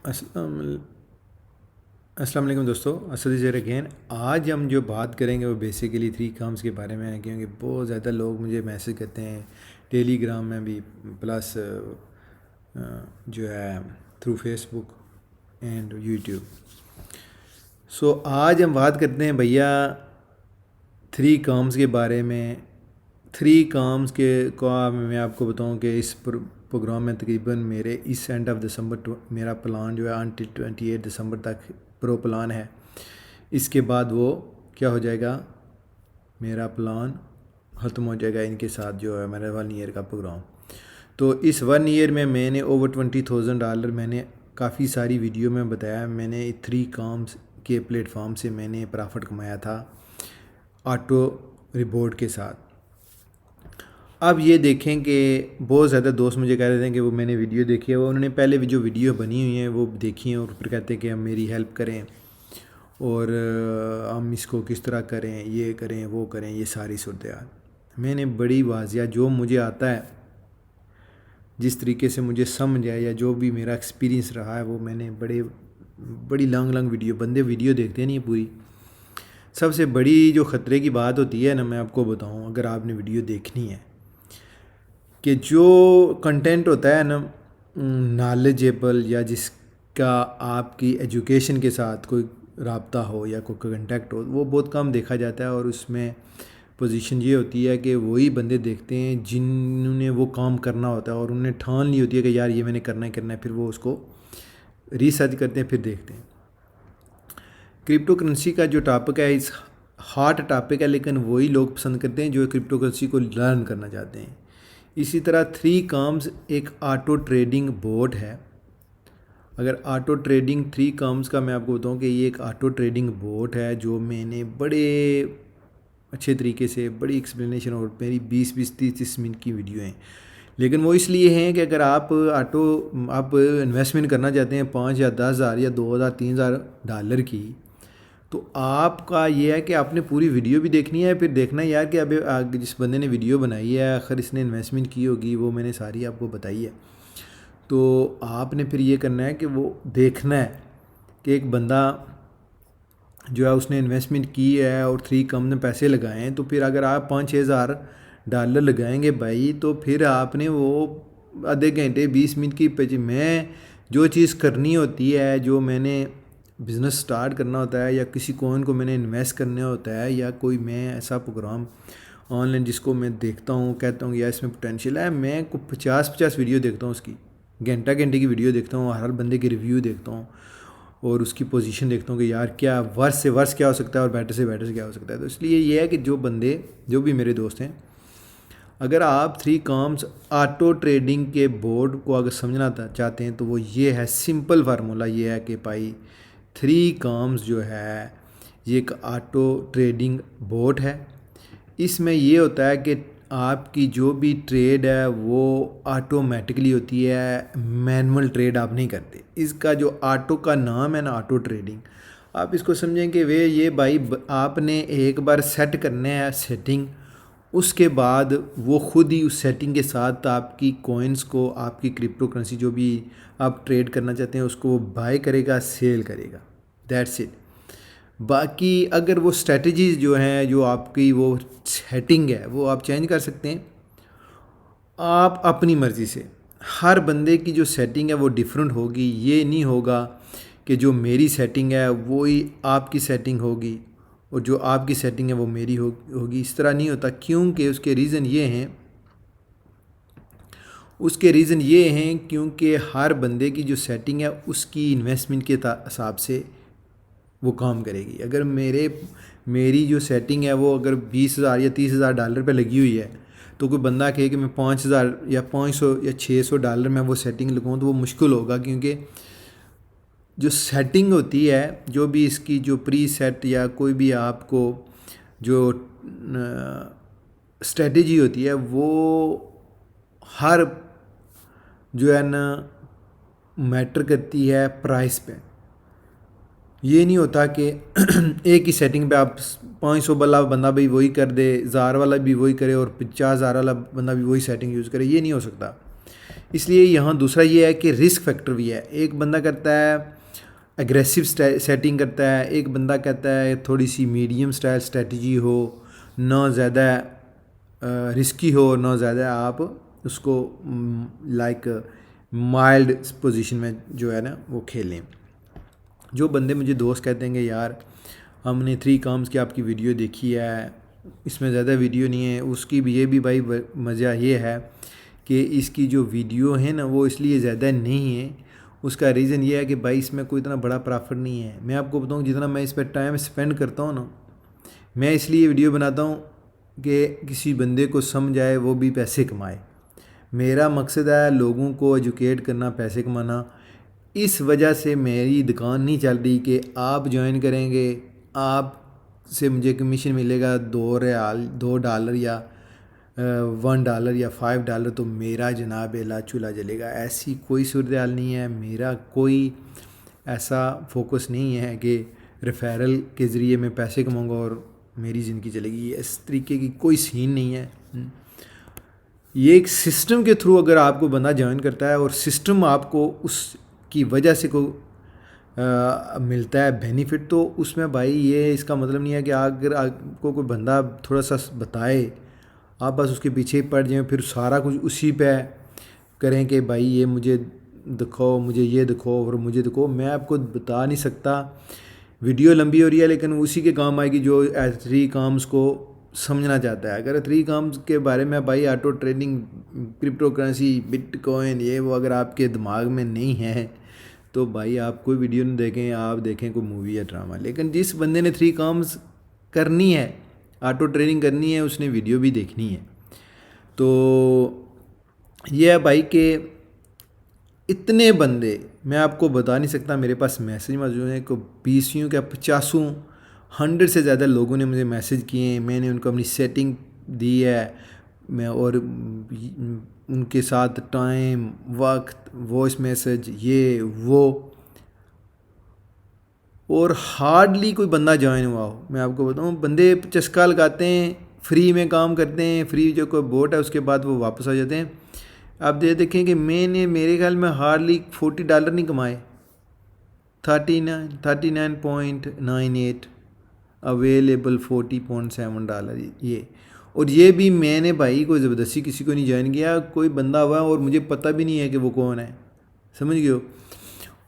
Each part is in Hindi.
अस्सलाम अस्सलाम वालेकुम दोस्तों, असद इज़ अगेन। आज हम जो बात करेंगे वो बेसिकली थ्री काम्स के बारे में है, क्योंकि बहुत ज़्यादा लोग मुझे मैसेज करते हैं टेलीग्राम में भी, प्लस जो है थ्रू फेसबुक एंड यूट्यूब। सो आज हम बात करते हैं भैया थ्री काम्स के बारे में। थ्री काम्स के को मैं आपको बताऊं कि इस प्रोग्राम में तकरीबन मेरे इस एंड ऑफ दिसंबर मेरा प्लान जो है अनटिल 28 दिसंबर तक प्रो प्लान है। इसके बाद वो क्या हो जाएगा, मेरा प्लान ख़त्म हो जाएगा इनके साथ जो है मेरा 1 ईयर का प्रोग्राम। तो इस 1 ईयर में मैंने ओवर $20,000 मैंने काफ़ी सारी वीडियो में बताया, मैंने थ्री काम्स के प्लेटफॉर्म से मैंने प्रॉफिट कमाया था ऑटो रिपोर्ट के साथ। अब ये देखें कि बहुत ज़्यादा दोस्त मुझे कह रहे थे कि वो मैंने वीडियो देखी है, वो उन्होंने पहले भी जो वीडियो बनी हुई हैं वो देखी हैं और फिर कहते हैं कि हम मेरी हेल्प करें और हम इसको किस तरह करें, ये करें वो करें, ये सारी सूरत हाल मैंने बड़ी वाजिया जो मुझे आता है, जिस तरीके से मुझे समझ आया या जो भी मेरा एक्सपीरियंस रहा है वो मैंने बड़ी लॉन्ग वीडियो, बंदे वीडियो देखते नहीं है पूरी। सबसे बड़ी जो ख़तरे की बात होती है ना, मैं आपको बताऊं, अगर आपने वीडियो देखनी है कि जो कंटेंट होता है ना नॉलेजेबल या जिसका आपकी एजुकेशन के साथ कोई राब्ता हो या कोई कंटेक्ट हो, वो बहुत कम देखा जाता है। और उसमें पोजीशन ये होती है कि वही बंदे देखते हैं जिन्होंने वो काम करना होता है और उन्हें ठान ली होती है कि यार ये मैंने करना ही करना है, फिर वो उसको रिसर्च करते हैं, फिर देखते हैं। क्रिप्टो करेंसी का जो टॉपिक है इस हॉट टॉपिक है, लेकिन वही लोग पसंद करते हैं जो क्रिप्टो करेंसी को लर्न करना चाहते हैं। इसी तरह थ्री काम्स एक ऑटो ट्रेडिंग बोट है। अगर ऑटो ट्रेडिंग थ्री काम्स का मैं आपको बताऊं कि ये एक ऑटो ट्रेडिंग बोट है जो मैंने बड़े अच्छे तरीके से बड़ी एक्सप्लेनेशन, और मेरी 20-30 मिनट की वीडियो हैं, लेकिन वो इसलिए हैं कि अगर आप इन्वेस्टमेंट करना चाहते हैं 5 या 10 हज़ार या 2 हज़ार $3,000 की, तो आपका ये है कि आपने पूरी वीडियो भी देखनी है, फिर देखना है यार कि अभी आगे जिस बंदे ने वीडियो बनाई है आखिर इसने इन्वेस्टमेंट की होगी, वो मैंने सारी आपको बताई है। तो आपने फिर ये करना है कि वो देखना है कि एक बंदा जो है उसने इन्वेस्टमेंट की है और थ्री कम ने पैसे लगाए हैं, तो फिर अगर आप 5-6 हज़ार डॉलर लगाएंगे भाई, तो फिर आपने वो आधे घंटे 20 मिनट की मैं जो चीज़ करनी होती है, जो मैंने बिज़नेस स्टार्ट करना होता है या किसी कॉइन को मैंने इन्वेस्ट करना होता है या कोई मैं ऐसा प्रोग्राम ऑनलाइन जिसको मैं देखता हूँ, कहता हूँ यार इसमें पोटेंशियल है, मैं को 50-50 वीडियो देखता हूँ, उसकी घंटे की वीडियो देखता हूँ, हर बंदे के रिव्यू देखता हूँ और उसकी पोजीशन देखता हूँ कि यार क्या वर्स से वर्स क्या हो सकता है और बेटर से बेटर से क्या हो सकता है। तो इसलिए ये है कि जो भी मेरे दोस्त हैं, अगर आप थ्री काम्स ऑटो ट्रेडिंग के बोर्ड को अगर समझना चाहते हैं तो वो ये है, सिंपल फार्मूला ये है कि भाई थ्री काम्स जो है ये एक ऑटो ट्रेडिंग बोर्ड है। इसमें ये होता है कि आपकी जो भी ट्रेड है वो ऑटोमेटिकली होती है, मैनुअल ट्रेड आप नहीं करते। इसका जो ऑटो का नाम है ना, ऑटो ट्रेडिंग, आप इसको समझें कि वे ये भाई आपने एक बार सेट करना है सेटिंग, उसके बाद वो खुद ही उस सेटिंग के साथ आपकी कॉइन्स को, आपकी क्रिप्टो करेंसी जो भी आप ट्रेड करना चाहते हैं उसको बाय करेगा, सेल करेगा, दैट्स इट। बाकी अगर वो स्ट्रेटजीज जो हैं, जो आपकी वो सेटिंग है, वो आप चेंज कर सकते हैं आप अपनी मर्ज़ी से। हर बंदे की जो सेटिंग है वो डिफरेंट होगी, ये नहीं होगा कि जो मेरी सेटिंग है वो ही आपकी सेटिंग होगी और जो आपकी सेटिंग है वो मेरी होगी, इस तरह नहीं होता। क्योंकि उसके रीज़न ये हैं क्योंकि हर बंदे की जो सेटिंग है उसकी इन्वेस्टमेंट के हिसाब से वो काम करेगी। अगर मेरी जो सेटिंग है वो अगर 20,000 या $30,000 पे लगी हुई है, तो कोई बंदा कहे कि मैं 5,000 या 500 या $600 में वो सेटिंग लगाऊँ, तो वो मुश्किल होगा। क्योंकि जो सेटिंग होती है, जो भी इसकी जो प्री सेट या कोई भी आपको जो स्ट्रेटजी होती है, वो हर जो है ना मैटर करती है प्राइस पे। ये नहीं होता कि एक ही सेटिंग पे आप 500 वाला बंदा भी वही कर दे, 1000 वाला भी वही करे और 50,000 वाला बंदा भी वही सेटिंग यूज़ करे, ये नहीं हो सकता। इसलिए यहाँ दूसरा ये है कि रिस्क फैक्टर भी है। एक बंदा करता है एग्रेसिव सेटिंग करता है, एक बंदा कहता है थोड़ी सी मीडियम स्टाइल स्ट्रेटजी हो, ना ज़्यादा रिस्की हो ना ज़्यादा आप उसको लाइक माइल्ड पोजीशन में जो है ना वो खेलें। जो बंदे मुझे दोस्त कहते हैं कि यार हमने 3 काम्स की आपकी वीडियो देखी है, इसमें ज़्यादा वीडियो नहीं है, उसकी भी ये भी भाई मज़ा ये है कि इसकी जो वीडियो है ना वो इसलिए ज़्यादा नहीं है। उसका रीज़न ये है कि भाई इसमें कोई इतना बड़ा प्रॉफिट नहीं है। मैं आपको बताऊँ जितना मैं इस पर टाइम स्पेंड करता हूँ ना, मैं इसलिए वीडियो बनाता हूँ कि किसी बंदे को समझ आए, वो भी पैसे कमाए। मेरा मकसद है लोगों को एजुकेट करना, पैसे कमाना। इस वजह से मेरी दुकान नहीं चल रही कि आप ज्वाइन करेंगे, आप से मुझे कमीशन मिलेगा $2 या $1 या $5 तो मेरा जनाब एला चूल्हा जलेगा। ऐसी कोई सूरत हाल नहीं है। मेरा कोई ऐसा फोकस नहीं है कि रेफरल के ज़रिए मैं पैसे कमाऊँगा और मेरी ज़िंदगी चलेगी। इस तरीके की कोई सीन नहीं है। ये एक सिस्टम के थ्रू अगर आपको बंदा ज्वाइन करता है और सिस्टम आपको उसकी वजह से को मिलता है बेनिफिट, तो उसमें भाई ये इसका मतलब नहीं है कि अगर आपको कोई बंदा थोड़ा सा बताए आप बस उसके पीछे ही पड़ जाएं, फिर सारा कुछ उसी पे करें कि भाई ये मुझे दिखाओ, मुझे ये दिखाओ और मुझे दिखाओ। मैं आपको बता नहीं सकता। वीडियो लंबी हो रही है लेकिन उसी के काम आएगी जो 3 काम्स को समझना चाहता है। अगर 3 काम्स के बारे में भाई auto trading, crypto currency, bitcoin ये वो अगर आपके दिमाग में नहीं है तो भाई आप कोई वीडियो नहीं देखें, आप देखें कोई मूवी या ड्रामा। लेकिन जिस बंदे ने 3 काम्स करनी है, ऑटो ट्रेडिंग करनी है, उसने वीडियो भी देखनी है। तो ये है भाई कि इतने बंदे मैं आपको बता नहीं सकता। मेरे पास मैसेज मौजूद हैं को 20 क्या 50 100 से ज़्यादा लोगों ने मुझे मैसेज किए हैं। मैंने उनको अपनी सेटिंग दी है, मैं और उनके साथ टाइम, वक्त, वॉइस मैसेज, ये वो, और हार्डली कोई बंदा ज्वाइन हुआ हो। मैं आपको बताऊँ बंदे चस्का लगाते हैं, फ्री में काम करते हैं, फ्री जो कोई बोट है उसके बाद वो वापस आ जाते हैं। आप ये देखें कि मैंने मेरे ख्याल में हार्डली $40 नहीं कमाए, 39.98 अवेलेबल $40.7 ये। और ये भी मैंने भाई कोई ज़बरदस्ती किसी को नहीं ज्वाइन किया, कोई बंदा हुआ और मुझे पता भी नहीं है कि वो कौन है, समझ गए हो।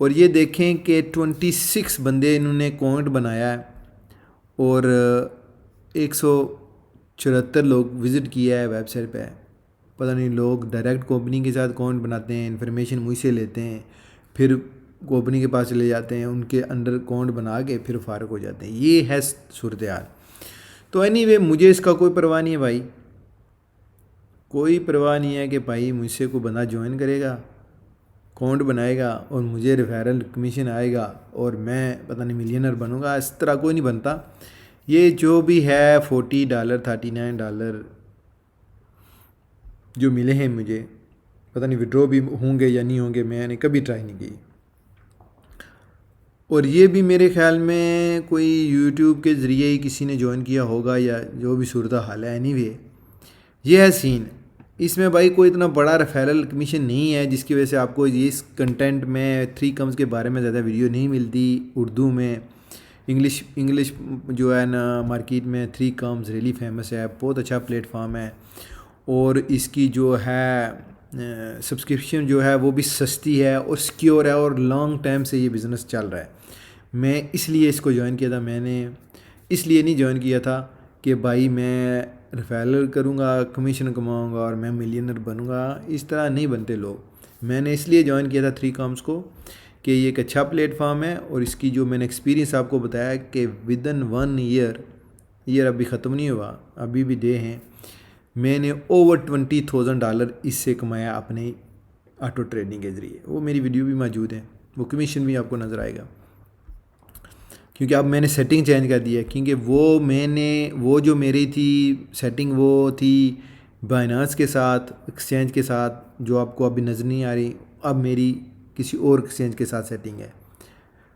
और ये देखें कि 26 बंदे इन्होंने अकाउंट बनाया है और 174 लोग विज़िट किया है वेबसाइट पे। पता नहीं लोग डायरेक्ट कंपनी के साथ अकाउंट बनाते हैं, इन्फॉर्मेशन मुझसे लेते हैं, फिर कंपनी के पास चले जाते हैं, उनके अंडर अकाउंट बना के फिर फारग हो जाते हैं। ये है सूरत हाल। तो एनीवे मुझे इसका कोई परवाह नहीं है भाई, कोई परवाह नहीं है कि भाई मुझसे कोई बंदा ज्वाइन करेगा, अकाउंट बनाएगा और मुझे रेफरल कमीशन आएगा और मैं पता नहीं मिलियनर बनूंगा। इस तरह कोई नहीं बनता। ये जो भी है $40 $39 जो मिले हैं मुझे, पता नहीं विड्रॉ भी होंगे या नहीं होंगे, मैंने कभी ट्राई नहीं की। और ये भी मेरे ख्याल में कोई यूट्यूब के ज़रिए ही किसी ने ज्वाइन किया होगा या जो भी सूरत हाल है। एनीवे ये है सीन। इसमें भाई कोई इतना बड़ा रेफरल कमीशन नहीं है जिसकी वजह से आपको इस कंटेंट में 3 काम्स के बारे में ज़्यादा वीडियो नहीं मिलती उर्दू में। इंग्लिश जो है ना मार्केट में 3 काम्स रियली फेमस है, बहुत अच्छा प्लेटफॉर्म है और इसकी जो है सब्सक्रिप्शन जो है वो भी सस्ती है और सिक्योर है और लॉन्ग टाइम से ये बिज़नेस चल रहा है। मैं इसलिए इसको ज्वाइन किया था। मैंने इसलिए नहीं ज्वाइन किया था कि भाई मैं रेफरल करूँगा, कमीशन कमाऊँगा और मैं मिलियनर बनूँगा। इस तरह नहीं बनते लोग। मैंने इसलिए ज्वाइन किया था 3 काम्स को कि ये एक अच्छा प्लेटफॉर्म है और इसकी जो मैंने एक्सपीरियंस आपको बताया कि विदिन 1 ईयर अभी ख़त्म नहीं हुआ, अभी भी डे हैं, मैंने ओवर $20,000 इससे कमाया अपने ऑटो ट्रेडिंग के ज़रिए। वो मेरी वीडियो भी मौजूद है, वो कमीशन भी आपको नज़र आएगा क्योंकि अब मैंने सेटिंग चेंज कर दी है। क्योंकि वो जो मेरी थी सेटिंग वो थी बाइनांस के साथ, एक्सचेंज के साथ, जो आपको अभी नज़र नहीं आ रही। अब मेरी किसी और एक्सचेंज के साथ सेटिंग है,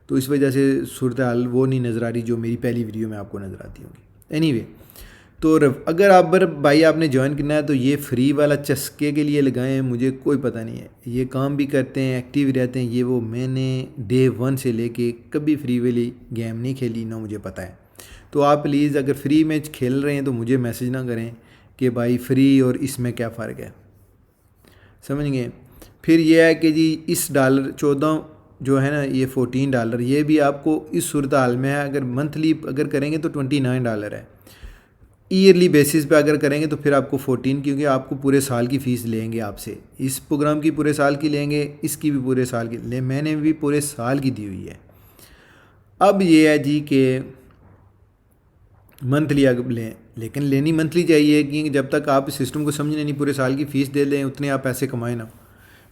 तो इस वजह से सूरत हाल वो नहीं नज़र आ रही जो मेरी पहली वीडियो में आपको नज़र आती होगी। एनीवे तो अगर आप भाई आपने ज्वाइन करना है तो ये फ्री वाला चस्के के लिए लगाएं, मुझे कोई पता नहीं है। ये काम भी करते हैं, एक्टिव रहते हैं, ये वो मैंने डे 1 से लेके कभी फ्री वाली गेम नहीं खेली, ना मुझे पता है। तो आप प्लीज़ अगर फ्री मैच खेल रहे हैं तो मुझे मैसेज ना करें कि भाई फ्री और इसमें क्या फ़र्क है, समझ गए। फिर ये है कि जी इस $14 जो है ना, ये $14, ये भी आपको इस सूरत हाल में है। अगर मंथली अगर करेंगे तो $29 है। ईयरली बेसिस पे अगर करेंगे तो फिर आपको 14, क्योंकि आपको पूरे साल की फ़ीस लेंगे आपसे। इस प्रोग्राम की पूरे साल की लेंगे, इसकी भी पूरे साल की मैंने भी पूरे साल की दी हुई है। अब ये है जी कि मंथली अगर लें, लेकिन लेनी मंथली चाहिए, क्योंकि जब तक आप इस सिस्टम को समझने नहीं, पूरे साल की फ़ीस दे दें, उतने आप पैसे कमाए ना।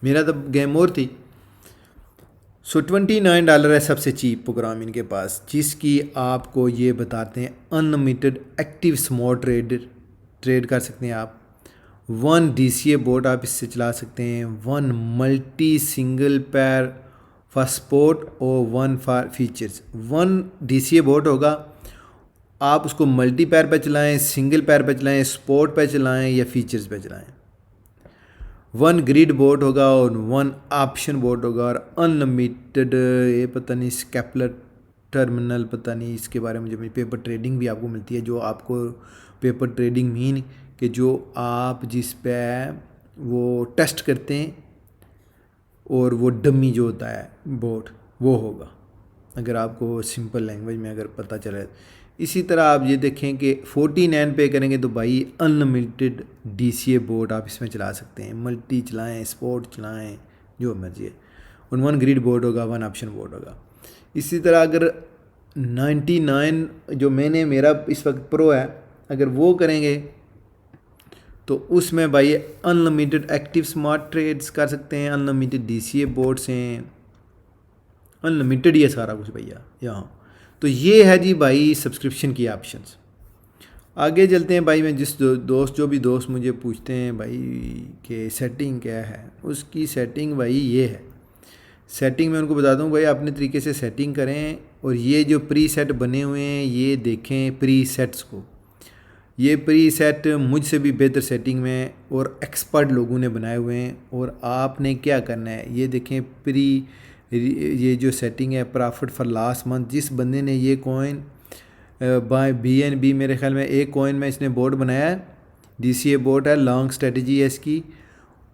मेरा तो गेम और थी। सो $29 है सबसे चीप प्रोग्राम इनके पास, जिसकी आपको ये बताते हैं अनलिमिटेड एक्टिव स्मॉल ट्रेड कर सकते हैं आप। 1 DCA बोट आप इससे चला सकते हैं, 1 मल्टी सिंगल पैर फॉर स्पोर्ट और 1 फॉर फीचर्स। 1 DCA बोट होगा, आप उसको मल्टी पैर पे चलाएं, सिंगल पैर पे चलाएं, स्पोर्ट पे चलाएं या फीचर्स पे चलाएं। 1 ग्रिड बोट होगा और 1 ऑप्शन बोट होगा, और अनलिमिटेड ये पता नहीं स्केपलर टर्मिनल, पता नहीं इसके बारे में। मुझे पेपर ट्रेडिंग भी आपको मिलती है, जो आपको पेपर ट्रेडिंग मीन कि जो आप जिस पे वो टेस्ट करते हैं, और वो डमी जो होता है बोट वो होगा, अगर आपको सिंपल लैंग्वेज में अगर पता चले। इसी तरह आप ये देखें कि 49 पे करेंगे तो भाई अनलिमिटेड DCA बोट आप इसमें चला सकते हैं, मल्टी चलाएं, स्पोर्ट चलाएं, जो मर्जी है। और 1 ग्रिड बोट होगा, 1 ऑप्शन बोट होगा। इसी तरह अगर 99 जो मेरा इस वक्त प्रो है, अगर वो करेंगे तो उसमें भाई अनलिमिटेड एक्टिव स्मार्ट ट्रेड्स कर सकते हैं, अनलिमिटेड DCA बोट्स हैं, अनलिमिटेड ये सारा कुछ भैया यहाँ। तो ये है जी भाई सब्सक्रिप्शन की ऑप्शंस। आगे चलते हैं भाई। मैं जिस जो भी दोस्त मुझे पूछते हैं भाई कि सेटिंग क्या है, उसकी सेटिंग भाई ये है। सेटिंग मैं उनको बताता हूँ भाई अपने तरीके से सेटिंग करें, और ये जो प्री सेट बने हुए हैं ये देखें प्री सेट्स को। ये प्री सेट मुझसे भी बेहतर सेटिंग में और एक्सपर्ट लोगों ने बनाए हुए हैं, और आपने क्या करना है ये देखें। ये जो सेटिंग है प्रॉफिट फॉर लास्ट मंथ, जिस बंदे ने ये कॉइन बाय BNB मेरे ख्याल में एक कॉइन में इसने बोर्ड बनाया है, DCA बोर्ड है, लॉन्ग स्ट्रेटजी है इसकी,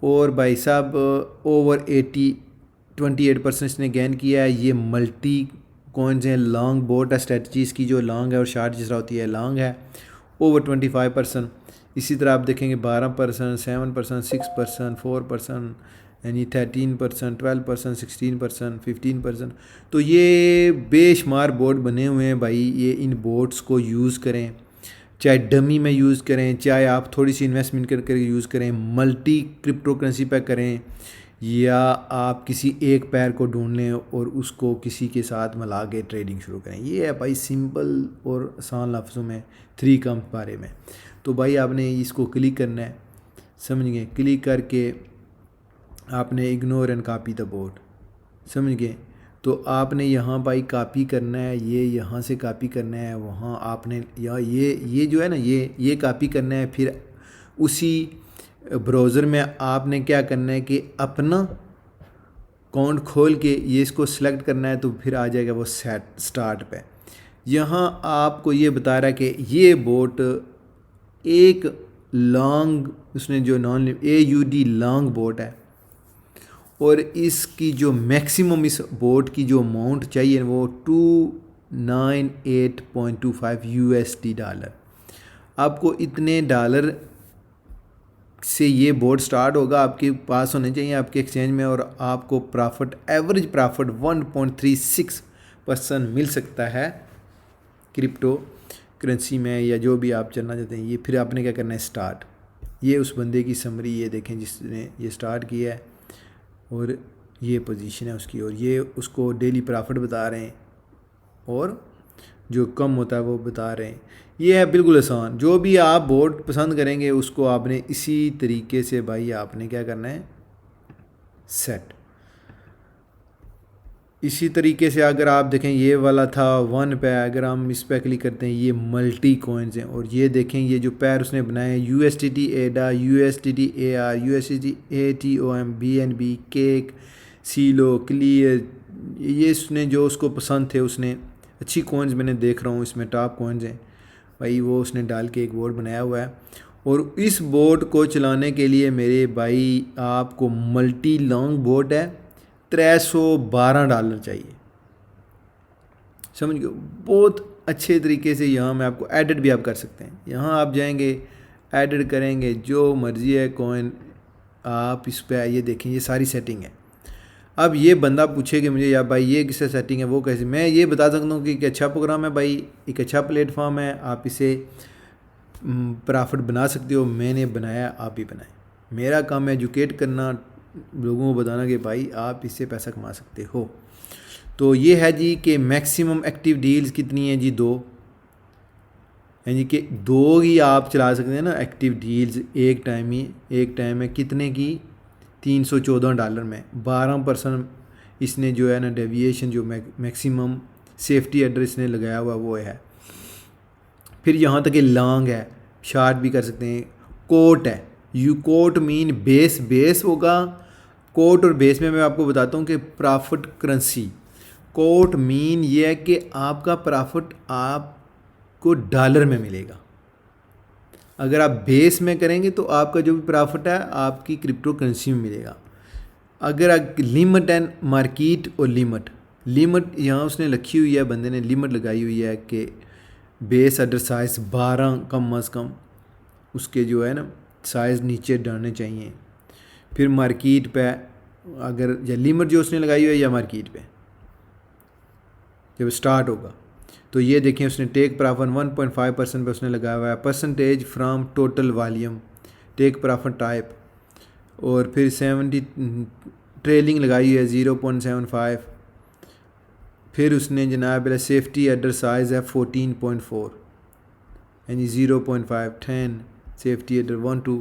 और भाई साहब ओवर 28% इसने गेन किया है। ये मल्टी कॉइन्स हैं, लॉन्ग बोर्ड है, स्ट्रेटजी इसकी जो लॉन्ग है और शार्ट जिस तरह होती है लॉन्ग है, ओवर 25%। इसी तरह आप देखेंगे 12%, 7%, 6%, 4%, यानी 13%, 12%, 16%, 15%। तो ये बेशुमार बोर्ड बने हुए हैं भाई। ये इन बोर्ड्स को यूज़ करें, चाहे डमी में यूज़ करें, चाहे आप थोड़ी सी इन्वेस्टमेंट करके यूज़ करें, मल्टी क्रिप्टो करेंसी पे करें, या आप किसी एक पैर को ढूंढ लें और उसको किसी के साथ मिला के ट्रेडिंग शुरू करें। ये है भाई सिंपल और आसान लफ्ज़ों में 3 कम्स बारे में। तो भाई आपने इसको क्लिक करना है, समझ गए। क्लिक करके आपने ignore and copy the board, समझ गए। तो आपने यहाँ भाई कॉपी करना है, ये यहाँ से कॉपी करना है, वहाँ आपने या ये जो है ना ये कॉपी करना है। फिर उसी ब्राउज़र में आपने क्या करना है कि अपना अकाउंट खोल के ये इसको सिलेक्ट करना है, तो फिर आ जाएगा वो सेट स्टार्ट पे। यहाँ आपको ये बता रहा है कि ये बोट एक लॉन्ग, उसने जो AUD लॉन्ग बोट है, और इसकी जो मैक्सिमम इस बोट की जो अमाउंट चाहिए वो $298.25 USD। आपको इतने डॉलर से ये बोर्ड स्टार्ट होगा, आपके पास होने चाहिए आपके एक्सचेंज में, और आपको प्रॉफिट एवरेज प्रॉफिट 1.36% मिल सकता है क्रिप्टो करेंसी में, या जो भी आप चलना चाहते हैं। ये फिर आपने क्या करना है स्टार्ट। ये उस बंदे की समरी ये देखें जिसने ये स्टार्ट किया है, और ये पोजीशन है उसकी, और ये उसको डेली प्रॉफिट बता रहे हैं, और जो कम होता है वो बता रहे हैं। ये है बिल्कुल आसान। जो भी आप बोर्ड पसंद करेंगे उसको आपने इसी तरीके से भाई आपने क्या करना है सेट। इसी तरीके से अगर आप देखें ये वाला था 1 पे, अगर हम इस पर क्लिक करते हैं ये मल्टी कॉइन्स हैं। और ये देखें ये जो पैर उसने बनाए हैं USDT एडा, USDT AR, USDT ATOM, BNB, cake, silo, clear, ये उसने जो उसको पसंद थे उसने अच्छी कॉइन्स मैंने देख रहा हूँ इसमें टॉप कॉइन्स हैं भाई, वो उसने डाल के एक बोर्ड बनाया हुआ है। और इस बोर्ड को चलाने के लिए मेरे भाई आपको मल्टी लॉन्ग बोर्ड है, $312 चाहिए, समझ गए। बहुत अच्छे तरीके से यहाँ मैं आपको एडिट भी आप कर सकते हैं। यहाँ आप जाएंगे एडिट करेंगे जो मर्ज़ी है कॉइन, आप इस पर ये देखें ये सारी सेटिंग है। अब ये बंदा पूछेगा मुझे या भाई ये किससे सेटिंग है वो कैसे, मैं ये बता सकता हूँ कि एक अच्छा प्रोग्राम है भाई, एक अच्छा प्लेटफॉर्म है, आप इसे प्रॉफिट बना सकते हो। मैंने बनाया, आप भी बनाएं। मेरा काम है एजुकेट करना, लोगों को बताना कि भाई आप इससे पैसा कमा सकते हो। तो ये है जी कि मैक्सिमम एक्टिव डील्स कितनी है जी, 2, यानी कि 2 ही आप चला सकते हैं ना एक्टिव डील्स एक टाइम में कितने की, $314 में 12% इसने जो है ना डेविएशन जो मैक्सिमम सेफ्टी एड्रेस ने लगाया हुआ वो है। फिर यहाँ तक कि लॉन्ग है, शार्ट भी कर सकते हैं। कोट है, यू कोट मीन बेस होगा। कोट और बेस में मैं आपको बताता हूँ कि प्रॉफिट करेंसी। कोट मीन ये है कि आपका प्रॉफिट आपको डॉलर में मिलेगा। अगर आप बेस में करेंगे तो आपका जो भी प्रॉफिट है आपकी क्रिप्टो करेंसी में मिलेगा। अगर लिमिट एंड मार्केट और लिमिट यहाँ उसने रखी हुई है, बंदे ने लिमिट लगाई हुई है कि बेस अडर साइज़ 12 कम अज़ कम उसके जो है ना साइज़ नीचे डालने चाहिए। फिर मार्केट पे अगर या लिमिट जो उसने लगाई हुई है या मार्केट पे जब स्टार्ट होगा तो ये देखें उसने टेक प्रॉफिट 1.5% पे उसने लगाया हुआ है। Percentage from total volume, take profit type, और फिर 70 ट्रेलिंग लगाई हुई है 0.75। फिर उसने जनाब सेफ्टी एडर साइज़ है 14.4 यानी 0.5 10 सेफ्टी एडर 1 to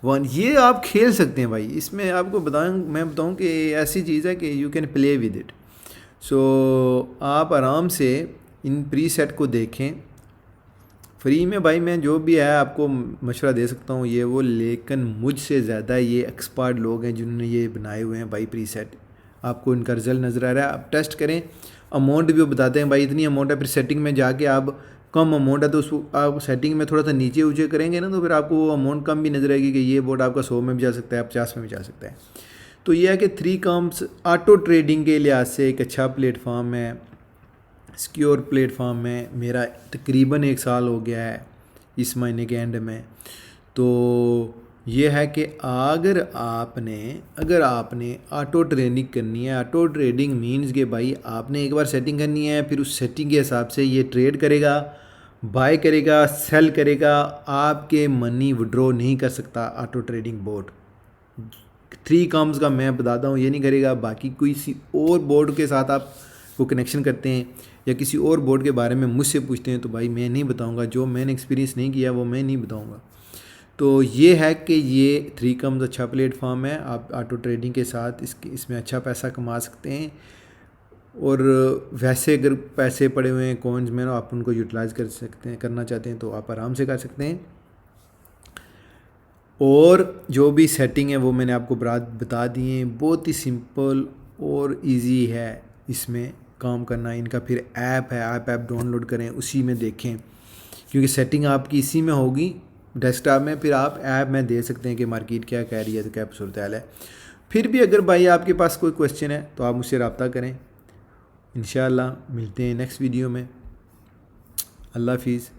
1। ये आप खेल सकते हैं भाई, इसमें आपको मैं बताऊं कि ऐसी चीज़ है कि you can play with it. So आप आराम से इन प्रीसेट को देखें फ्री में भाई। मैं जो भी है आपको मशवरा दे सकता हूँ ये वो, लेकिन मुझसे ज़्यादा ये एक्सपर्ट लोग हैं जिन्होंने ये बनाए हुए हैं भाई प्रीसेट। आपको इनका रिजल्ट नज़र आ रहा है, आप टेस्ट करें। अमाउंट भी वो बताते हैं भाई इतनी अमाउंट है। फिर सेटिंग में जाके आप कम अमाउंट है तो उसको आप सेटिंग में थोड़ा सा नीचे ऊँचे करेंगे ना तो फिर आपको वो अमाउंट कम भी नज़र आएगी कि ये बोर्ड आपका 100 में भी जा सकता है, 50 में भी जा सकता है। तो ये है कि 3coms ऑटो ट्रेडिंग के लिहाज से एक अच्छा प्लेटफॉर्म है, सिक्योर प्लेटफॉर्म है। मेरा तकरीबन 1 साल हो गया है इस महीने के एंड में। तो ये है कि अगर आपने ऑटो ट्रेडिंग करनी है, ऑटो ट्रेडिंग मीन्स के भाई आपने एक बार सेटिंग करनी है, फिर उस सेटिंग के हिसाब से ये ट्रेड करेगा, बाय करेगा, सेल करेगा। आपके मनी विड्रॉ नहीं कर सकता ऑटो ट्रेडिंग बोर्ड। 3coms का मैं बताता हूँ ये नहीं करेगा। बाकी किसी और बोर्ड के साथ आप वो कनेक्शन करते हैं या किसी और बोर्ड के बारे में मुझसे पूछते हैं तो भाई मैं नहीं बताऊँगा, जो मैंने एक्सपीरियंस नहीं किया वो मैं नहीं बताऊँगा। तो ये है कि ये 3coms अच्छा प्लेटफॉर्म है, आप ऑटो ट्रेडिंग के साथ इसमें अच्छा पैसा कमा सकते हैं। और वैसे अगर पैसे पड़े हुए हैं कॉइन्स में आप उनको यूटिलाइज़ कर सकते हैं, करना चाहते हैं तो आप आराम से कर सकते हैं। और जो भी सेटिंग है वो मैंने आपको बता दी है, बहुत ही सिंपल और इजी है इसमें काम करना। इनका फिर ऐप है, ऐप डाउनलोड करें, उसी में देखें क्योंकि सेटिंग आपकी इसी में होगी डेस्कटॉप में। फिर आप ऐप में दे सकते हैं कि मार्केट क्या कह रही है तो क्या सूरत हाल है। फिर भी अगर भाई आपके पास कोई क्वेश्चन है तो आप मुझसे रब्ता करें। इंशाअल्लाह मिलते हैं नेक्स्ट वीडियो में। अल्लाह हाफिज़।